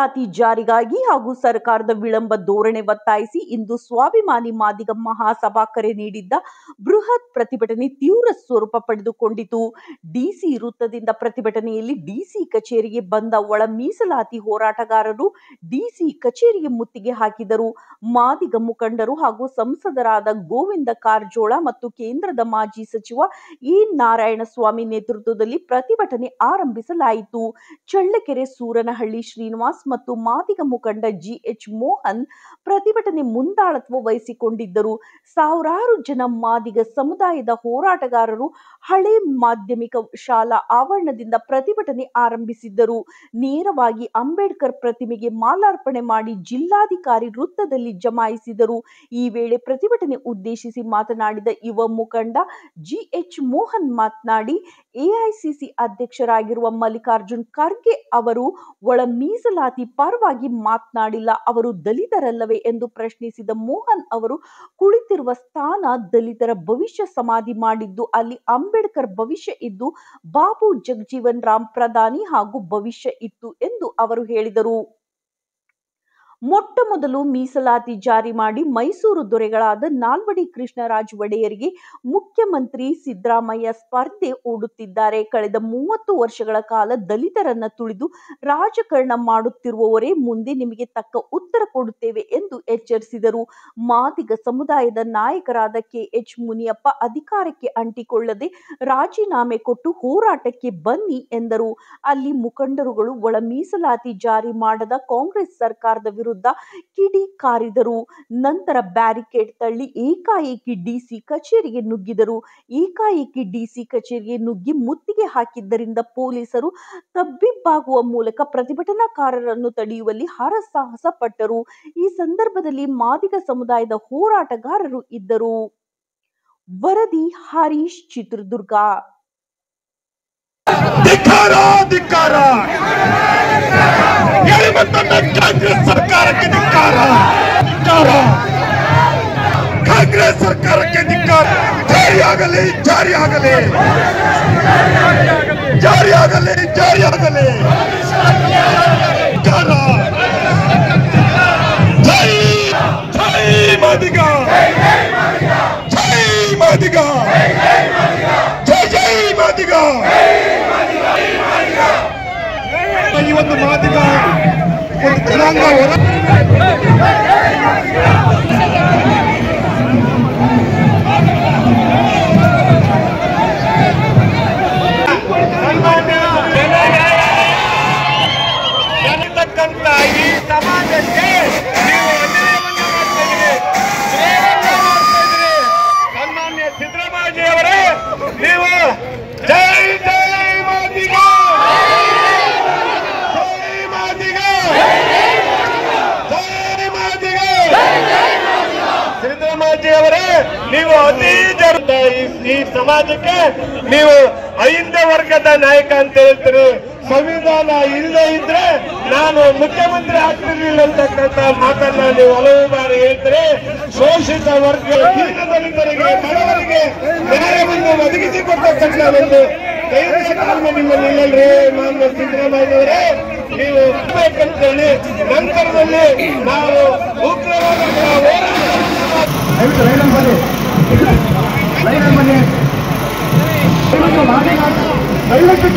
ಮೀಸಲಾತಿ ಜಾರಿಗಾಗಿ ಹಾಗೂ ಸರ್ಕಾರದ ವಿಳಂಬ ಧೋರಣೆ ಒತ್ತಾಯಿಸಿ ಇಂದು ಸ್ವಾಭಿಮಾನಿ ಮಾದಿಗ ಮಹಾಸಭಾ ಕರೆ ನೀಡಿದ್ದ ಬೃಹತ್ ಪ್ರತಿಭಟನೆ ತೀವ್ರ ಸ್ವರೂಪ ಪಡೆದುಕೊಂಡಿತು. ಡಿಸಿ ವೃತ್ತದಿಂದ ಪ್ರತಿಭಟನೆಯಲ್ಲಿ ಡಿಸಿ ಕಚೇರಿಗೆ ಬಂದ ಒಳ ಮೀಸಲಾತಿ ಹೋರಾಟಗಾರರು ಡಿಸಿ ಕಚೇರಿಗೆ ಮುತ್ತಿಗೆ ಹಾಕಿದರು. ಮಾದಿಗ ಮುಖಂಡರು ಹಾಗೂ ಸಂಸದರಾದ ಗೋವಿಂದ ಕಾರಜೋಳ ಮತ್ತು ಕೇಂದ್ರದ ಮಾಜಿ ಸಚಿವ ಎ. ನಾರಾಯಣಸ್ವಾಮಿ ನೇತೃತ್ವದಲ್ಲಿ ಪ್ರತಿಭಟನೆ ಆರಂಭಿಸಲಾಯಿತು. ಚಳ್ಳಕೆರೆ ಸೂರನಹಳ್ಳಿ ಶ್ರೀನಿವಾಸ್ ಮತ್ತು ಮಾದಿಗ ಮುಖಂಡ ಜಿಎಚ್ ಮೋಹನ್ ಪ್ರತಿಭಟನೆ ಮುಂದಾಳತ್ವ ವಹಿಸಿಕೊಂಡಿದ್ದರು. ಸಾವಿರಾರು ಜನ ಮಾದಿಗ ಸಮುದಾಯದ ಹೋರಾಟಗಾರರು ಹಳೆ ಮಾಧ್ಯಮಿಕ ಶಾಲಾ ಆವರಣದಿಂದ ಪ್ರತಿಭಟನೆ ಆರಂಭಿಸಿದ್ದರು. ನೇರವಾಗಿ ಅಂಬೇಡ್ಕರ್ ಪ್ರತಿಮೆಗೆ ಮಾಲಾರ್ಪಣೆ ಮಾಡಿ ಜಿಲ್ಲಾಧಿಕಾರಿ ವೃತ್ತದಲ್ಲಿ ಜಮಾಯಿಸಿದರು. ಈ ವೇಳೆ ಪ್ರತಿಭಟನೆ ಉದ್ದೇಶಿಸಿ ಮಾತನಾಡಿದ ಯುವ ಮುಖಂಡ ಜಿಎಚ್ ಮೋಹನ್ ಮಾತನಾಡಿ, ಎಐಸಿಸಿ ಅಧ್ಯಕ್ಷರಾಗಿರುವ ಮಲ್ಲಿಕಾರ್ಜುನ್ ಖರ್ಗೆ ಅವರು ಒಳ ಮೀಸಲಾತಿ ಪರವಾಗಿ ಮಾತನಾಡಿಲ್ಲ, ಅವರು ದಲಿತರಲ್ಲವೇ ಎಂದು ಪ್ರಶ್ನಿಸಿದ ಮೋಹನ್ ಅವರು, ಕುಳಿತಿರುವ ಸ್ಥಾನ ದಲಿತರ ಭವಿಷ್ಯ ಸಮಾಧಿ ಮಾಡಿದ್ದು, ಅಲ್ಲಿ ಅಂಬೇಡ್ಕರ್ ಭವಿಷ್ಯ ಇದ್ದು ಬಾಬು ಜಗಜೀವನ್ ರಾಮ್ ಪ್ರಧಾನಿ ಹಾಗೂ ಭವಿಷ್ಯ ಇತ್ತು ಎಂದು ಅವರು ಹೇಳಿದರು. ಮೊಟ್ಟ ಮೊದಲು ಮೀಸಲಾತಿ ಜಾರಿ ಮಾಡಿ ಮೈಸೂರು ದೊರೆಗಳಾದ ನಾಲ್ವಡಿ ಕೃಷ್ಣರಾಜ ಒಡೆಯರಿಗೆ ಮುಖ್ಯಮಂತ್ರಿ ಸಿದ್ದರಾಮಯ್ಯ ಸ್ಪರ್ಧೆ ಹೂಡುತ್ತಿದ್ದಾರೆ. ಕಳೆದ 30 ವರ್ಷಗಳ ಕಾಲ ದಲಿತರನ್ನ ತುಳಿದು ರಾಜಕಾರಣ ಮಾಡುತ್ತಿರುವವರೇ ಮುಂದೆ ನಿಮಗೆ ತಕ್ಕ ಉತ್ತರ ಕೊಡುತ್ತೇವೆ ಎಂದು ಎಚ್ಚರಿಸಿದರು. ಮಾದಿಗ ಸಮುದಾಯದ ನಾಯಕರಾದ ಕೆಎಚ್ ಮುನಿಯಪ್ಪ ಅಧಿಕಾರಕ್ಕೆ ಅಂಟಿಕೊಳ್ಳದೆ ರಾಜೀನಾಮೆ ಕೊಟ್ಟು ಹೋರಾಟಕ್ಕೆ ಬನ್ನಿ ಎಂದರು. ಅಲ್ಲಿ ಮುಖಂಡರುಗಳು ಒಳ ಮೀಸಲಾತಿ ಜಾರಿ ಮಾಡದ ಕಾಂಗ್ರೆಸ್ ಸರ್ಕಾರದ ವಿರುದ್ಧ ಕಿಡಿಕಾರಿದರು. ನಂತರ ಬ್ಯಾರಿಕೇಡ್ ತಳ್ಳಿ ಏಕಾಏಕಿ ಡಿಸಿ ಕಚೇರಿಗೆ ನುಗ್ಗಿದರು. ಏಕಾಏಕಿ ಡಿಸಿ ಕಚೇರಿಗೆ ನುಗ್ಗಿ ಮುತ್ತಿಗೆ ಹಾಕಿದ್ದರಿಂದ ಪೊಲೀಸರು ತಬ್ಬಿಬ್ಬಾಗುವ ಮೂಲಕ ಪ್ರತಿಭಟನಾಕಾರರನ್ನು ತಡೆಯುವಲ್ಲಿ ಹರಸಾಹಸ ಪಟ್ಟರು. ಈ ಸಂದರ್ಭದಲ್ಲಿ ಮಾದಿಗ ಸಮುದಾಯದ ಹೋರಾಟಗಾರರು ಇದ್ದರು. ವರದಿ ಹರೀಶ್, ಚಿತ್ರದುರ್ಗ. ಕಾಂಗ್ರೆಸ್ ಸರ್ಕಾರಕ್ಕೆ ಧಿಕ್ಕಾರ, ಕಾಂಗ್ರೆಸ್ ಸರ್ಕಾರಕ್ಕೆ ಧಿಕ್ಕಾರ. ಜಾರಿಯಾಗಲಿ, ಜಾರಿಯಾಗಲಿ, ಜಾರಿಯಾಗಲಿ, ಜಾರಿಯಾಗಲಿ. ಜೈ ಜೈ ಮಾದಿಗ, ಜೈ ಮಾದಿಗ, ಜೈ ಜೈ ಮಾದಿಗ. ಈ ಒಂದು ಮಾದಿಗ ಒಂದು ಜನಾಂಗ ಜನತಕ್ಕಂತ ಈ ಸಮಾಜಕ್ಕೆ ನೀವು ಅನ್ಯಾಯವನ್ನು ಮಾಡ್ತಾ ಇದ್ದೀರಿ. ಸನ್ಮಾನ್ಯ ಸಿದ್ದರಾಮಯ್ಯಯವರೇ, ನೀವು ಜೈ ಜೈ ಮಾದಿಗ, ಸಿದ್ದರಾಮಯ್ಯಯವರೇ, ನೀವು ಅತಿ ಈ ಸಮಾಜಕ್ಕೆ ನೀವು ಅಹಿಂದ ವರ್ಗದ ನಾಯಕ ಅಂತ ಹೇಳ್ತೀರಿ. ಸಂವಿಧಾನ ಇಲ್ಲದೆ ಇದ್ರೆ ನಾನು ಮುಖ್ಯಮಂತ್ರಿ ಆಗ್ತಿರ್ಲಿಲ್ಲ ಅಂತಕ್ಕಂಥ ಮಾತನ್ನ ನೀವು ಹಲವು ಬಾರಿ ಹೇಳ್ತೀರಿ. ಶೋಷಿತ ವರ್ಗ, ದೀನ ದಲಿತರಿಗೆ, ಬಡವರಿಗೆ ನ್ಯಾಯವನ್ನು ಒದಗಿಸಿಕೊಟ್ಟಕ್ಕಂಥ ಒಂದು ದೈಹಿಕ ತಾಳ್ಮೆ ನಿಮ್ಮಲ್ಲಿ ಇಲ್ಲಲ್ರಿ ಮಾನ್ಯ ಸಿದ್ದರಾಮಯ್ಯಯವರೇ. ನೀವು ಬೇಕಂತ ಹೇಳಿ ನಂತರದಲ್ಲಿ ನಾವು ಉಗ್ರವಾದ ದಯವಿಟ್ಟು